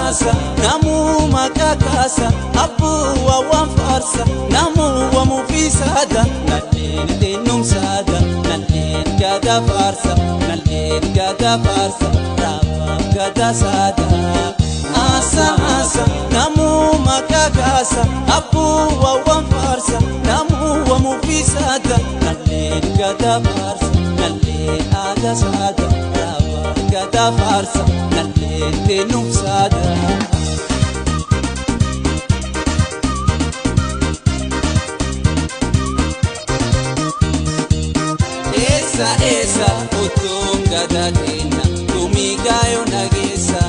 asa namu makakasa abu wa wanfarsa namu wa mufisada nalin dinum sada nalin gada farsa nalin gada farsa raba gada sada asa namu makakasa abu wa wanfarsa namu wa mufisada nalin gada farsa nalin ada sada raba gada farsa nalin dinum sada esa utum gadatina tumigayo nagesa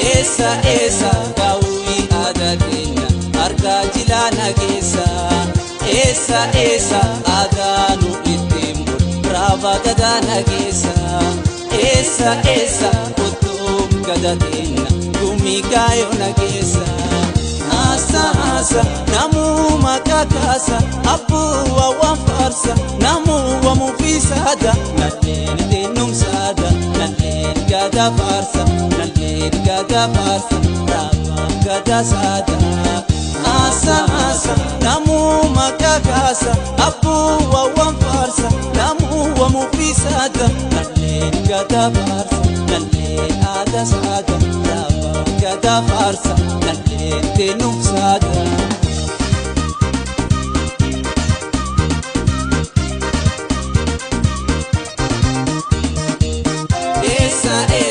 esa gawi adatina argajila nagesa esa adanu itimur brava gada nagesa esa utum gadatina tumigayo nagesa asa namu makakasa abu wa wanfarsa namu wa mufisada nalin dinum sada nalin gada farsa nalin gada farsa raba gada sada asa namu makakasa abu wa wanfarsa namu wa mufisada nalin gada farsa nalin ada sada raba gada farsa nalin dinum sada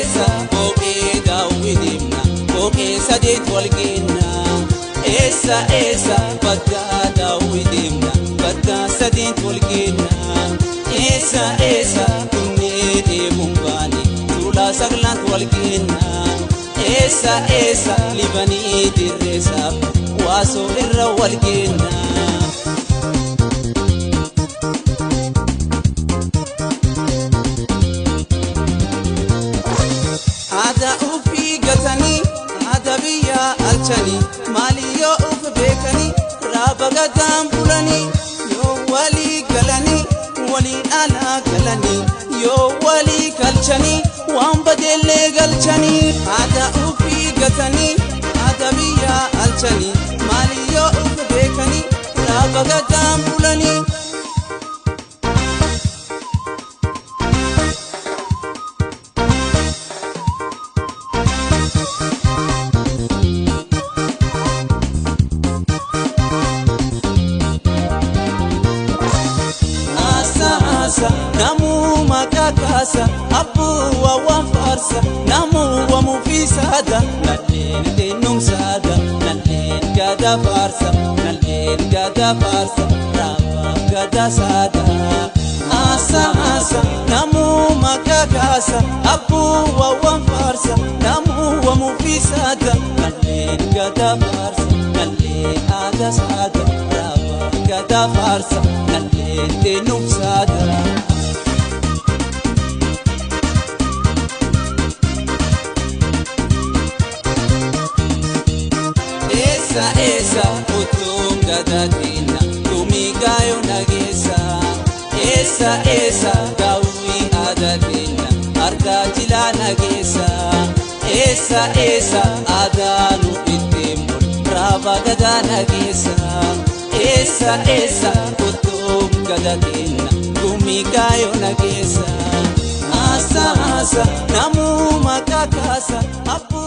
esa oke dawidimna oke sadit walgina esa badda dawidimna badda sadit walgina esa tunne de mumbani tula saglan walgina esa libani dirresa waso irra walgina alchani mali yo uf bekani raba gadam bulani yo wali galani wali ala galani yo wali kalchani wamba delle galchani ada ufi gatani ada biya alchani mali yo uf bekani raba gadam bulani namu makakasa abu wa wanfarsa namu wa mufisada nalin dinum sada nalin gada farsa nalin gada farsa raba gada sada asa namu makakasa abu wa wanfarsa namu wa mufisada nalin gada farsa nalin ada sada raba gada farsa nalin dinum sada esa utum gadatina tumigayo nagesa esa gawi adatina argajila nagesa esa adanu itimur brava gada nagesa esa utum gadatina tumigayo nagesa asa namu makakasa abu